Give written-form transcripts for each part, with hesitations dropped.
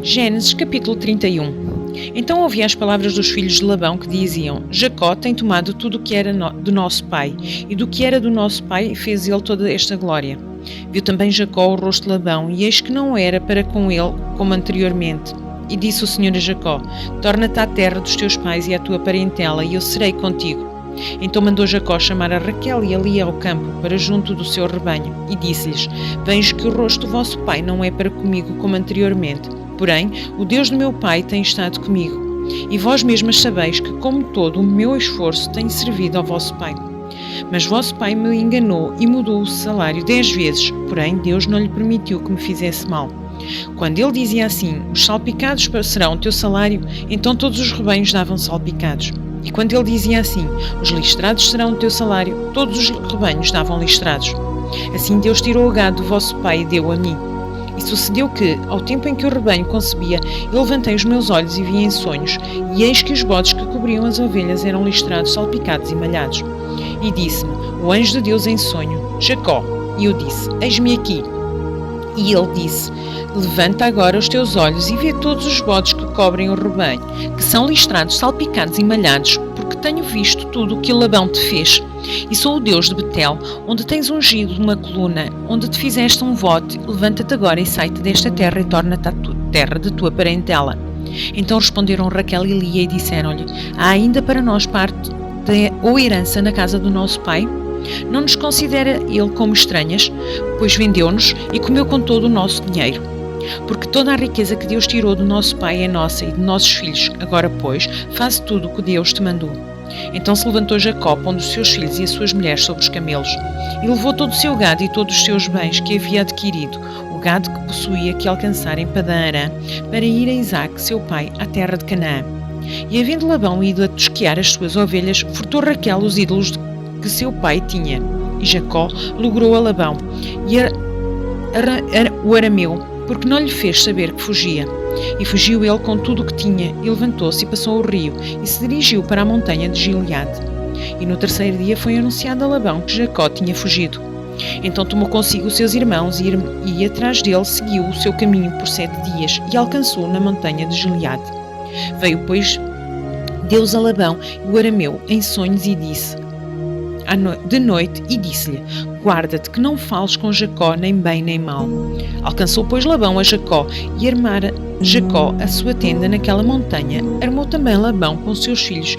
Gênesis capítulo 31. Então ouvi as palavras dos filhos de Labão que diziam: Jacó tem tomado tudo o que era do nosso pai, e do que era do nosso pai fez ele toda esta glória. Viu também Jacó o rosto de Labão, e eis que não era para com ele como anteriormente. E disse o Senhor a Jacó: Torna-te à terra dos teus pais e à tua parentela, e eu serei contigo. Então mandou Jacó chamar a Raquel e a Lia ao campo, para junto do seu rebanho, e disse-lhes: Vejo que o rosto do vosso pai não é para comigo como anteriormente, porém o Deus do meu pai tem estado comigo. E vós mesmas sabeis que, como todo o meu esforço, tenho servido ao vosso pai. Mas vosso pai me enganou e mudou o salário 10 vezes, porém Deus não lhe permitiu que me fizesse mal. Quando ele dizia assim: Os salpicados serão o teu salário, então todos os rebanhos davam salpicados. E quando ele dizia assim: Os listrados serão o teu salário, todos os rebanhos davam listrados. Assim Deus tirou o gado do vosso pai e deu a mim. E sucedeu que, ao tempo em que o rebanho concebia, eu levantei os meus olhos e vi em sonhos, e eis que os bodes que cobriam as ovelhas eram listrados, salpicados e malhados. E disse-me o anjo de Deus em sonho: Jacó. E eu disse: Eis-me aqui. E ele disse: Levanta agora os teus olhos e vê todos os bodes que cobrem o rebanho, que são listrados, salpicados e malhados, porque tenho visto tudo o que Labão te fez. E sou o Deus de Betel, onde tens ungido uma coluna, onde te fizeste um voto. Levanta-te agora e sai-te desta terra e torna-te à terra de tua parentela. Então responderam Raquel e Lia e disseram-lhe: Há ainda para nós parte ou herança na casa do nosso pai? Não nos considera ele como estranhas, pois vendeu-nos e comeu com todo o nosso dinheiro. Porque toda a riqueza que Deus tirou do nosso pai é nossa e de nossos filhos. Agora, pois, faze tudo o que Deus te mandou. Então se levantou Jacó, pondo os seus filhos e as suas mulheres sobre os camelos, e levou todo o seu gado e todos os seus bens que havia adquirido, o gado que possuía, que alcançara em Padã-Arã, para ir a Isaque, seu pai, à terra de Canaã. E havendo Labão ido a tosquear as suas ovelhas, furtou Raquel os ídolos que seu pai tinha. E Jacó logrou a Labão e o arameu, porque não lhe fez saber que fugia. E fugiu ele com tudo o que tinha, e levantou-se e passou o rio, e se dirigiu para a montanha de Gileade. E no terceiro dia foi anunciado a Labão que Jacó tinha fugido. Então tomou consigo os seus irmãos e atrás dele seguiu o seu caminho por 7 dias, e alcançou na montanha de Gileade. Veio, pois, Deus a Labão e o arameu em sonhos e disse de noite, e disse-lhe: Guarda-te que não fales com Jacó nem bem nem mal. Alcançou, pois, Labão a Jacó, e armara Jacó a sua tenda naquela montanha. Armou também Labão com os seus filhos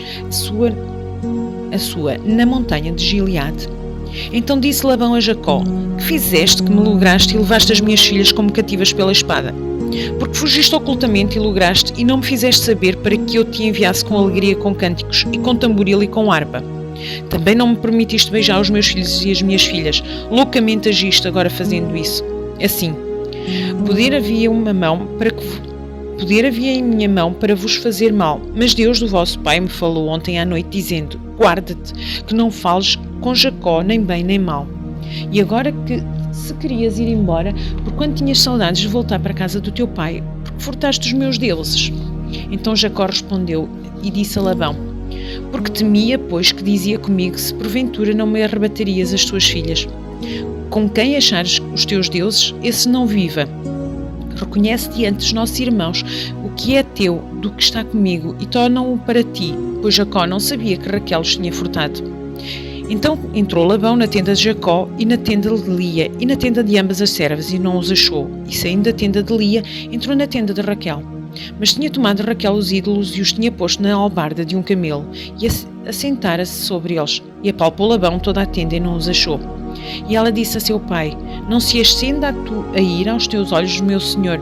a sua na montanha de Gileade. Então disse Labão a Jacó: Que fizeste que me lograste e levaste as minhas filhas como cativas pela espada? Porque fugiste ocultamente e lograste, e não me fizeste saber, para que eu te enviasse com alegria, com cânticos, e com tamboril e com harpa. Também não me permitiste beijar os meus filhos e as minhas filhas. Loucamente agiste agora fazendo isso. Assim, poder havia em minha mão para vos fazer mal, mas Deus do vosso pai me falou ontem à noite, dizendo: Guarda-te, que não fales com Jacó nem bem nem mal. E agora que se querias ir embora, porquanto tinhas saudades de voltar para a casa do teu pai, porque furtaste os meus deuses? Então Jacó respondeu e disse a Labão: Porque temia, pois, que dizia comigo: Se porventura não me arrebatarias as tuas filhas. Com quem achares os teus deuses, esse não viva. Reconhece diante dos nossos irmãos o que é teu do que está comigo, e torna-o para ti, pois Jacó não sabia que Raquel os tinha furtado. Então entrou Labão na tenda de Jacó e na tenda de Lia e na tenda de ambas as servas, e não os achou. E saindo da tenda de Lia, entrou na tenda de Raquel. Mas tinha tomado Raquel os ídolos e os tinha posto na albarda de um camelo, e assentara-se sobre eles. E apalpou Labão toda a tenda e não os achou. E ela disse a seu pai: Não se ascenda a ir aos teus olhos, meu senhor,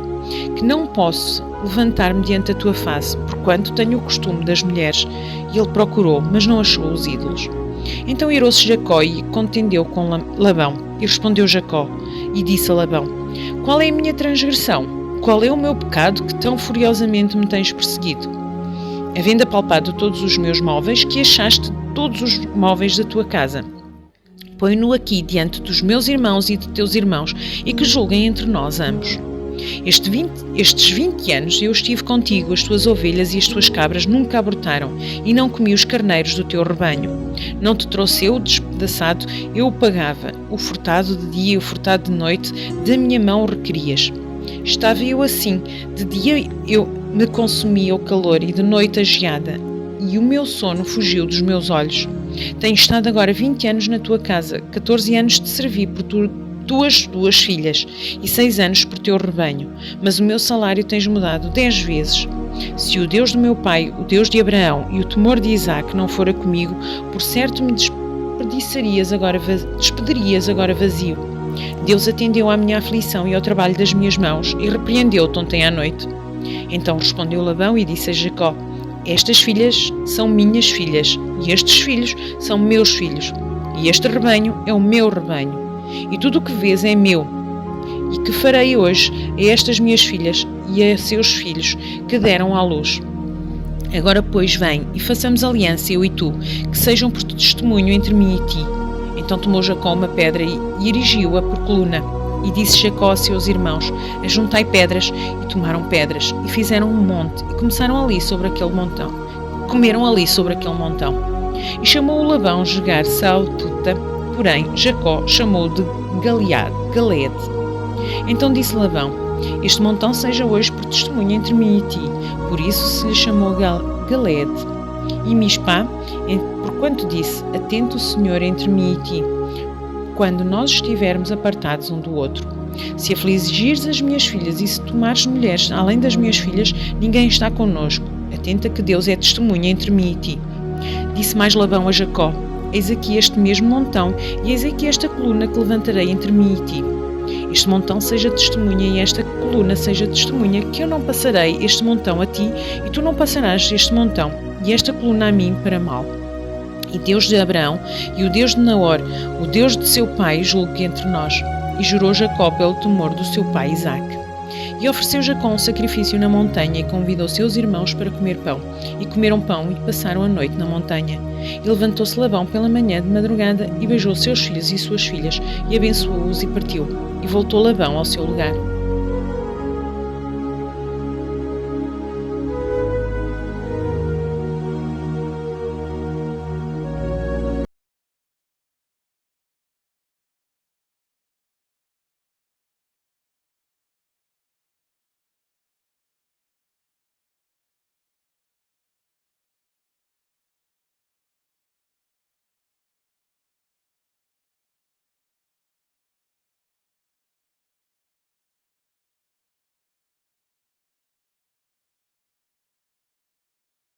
que não posso levantar-me diante da tua face, porquanto tenho o costume das mulheres. E ele procurou, mas não achou os ídolos. Então irou-se Jacó e contendeu com Labão. E respondeu Jacó e disse a Labão: Qual é a minha transgressão? Qual é o meu pecado que tão furiosamente me tens perseguido? Havendo apalpado todos os meus móveis, que achaste todos os móveis da tua casa? Põe-no aqui diante dos meus irmãos e de teus irmãos, e que julguem entre nós ambos. Estes 20 anos eu estive contigo, as tuas ovelhas e as tuas cabras nunca abortaram, e não comi os carneiros do teu rebanho. Não te trouxe eu o despedaçado, eu o pagava. O furtado de dia e o furtado de noite, da minha mão o requerias. Estava eu assim, de dia eu me consumia o calor e de noite a geada, e o meu sono fugiu dos meus olhos. Tenho estado agora 20 anos na tua casa, 14 anos te servi por tuas 2 filhas e 6 anos por teu rebanho, mas o meu salário tens mudado 10 vezes. Se o Deus do meu pai, o Deus de Abraão e o temor de Isaque não fora comigo, por certo me despedirias agora vazio. Deus atendeu à minha aflição e ao trabalho das minhas mãos e repreendeu-te ontem à noite. Então respondeu Labão e disse a Jacó: estas filhas são minhas filhas, e estes filhos são meus filhos, e este rebanho é o meu rebanho, e tudo o que vês é meu. E que farei hoje a estas minhas filhas e a seus filhos que deram à luz? Agora, pois, vem e façamos aliança, eu e tu, que sejam por testemunho entre mim e ti. Então tomou Jacó uma pedra e erigiu-a por coluna. E disse Jacó a seus irmãos: ajuntai pedras, e tomaram pedras, e fizeram um monte, e comeram ali sobre aquele montão. E chamou o Labão Jegar Saltuta, porém Jacó chamou de Galeed. Então disse Labão: este montão seja hoje por testemunho entre mim e ti. Por isso se lhe chamou Galeed. E Mispá, porquanto disse: atente o Senhor entre mim e ti, quando nós estivermos apartados um do outro. Se afligires as minhas filhas e se tomares mulheres além das minhas filhas, ninguém está conosco. Atenta que Deus é testemunha entre mim e ti. Disse mais Labão a Jacó: eis aqui este mesmo montão, e eis aqui esta coluna que levantarei entre mim e ti. Este montão seja testemunha e esta coluna seja testemunha, que eu não passarei este montão a ti, e tu não passarás este montão e esta coluna a mim para mal. E Deus de Abraão e o Deus de Naor, o Deus de seu pai, julgue entre nós. E jurou Jacó pelo temor do seu pai Isaque. E ofereceu Jacó um sacrifício na montanha e convidou seus irmãos para comer pão. E comeram pão e passaram a noite na montanha. E levantou-se Labão pela manhã de madrugada e beijou seus filhos e suas filhas e abençoou-os e partiu. E voltou Labão ao seu lugar.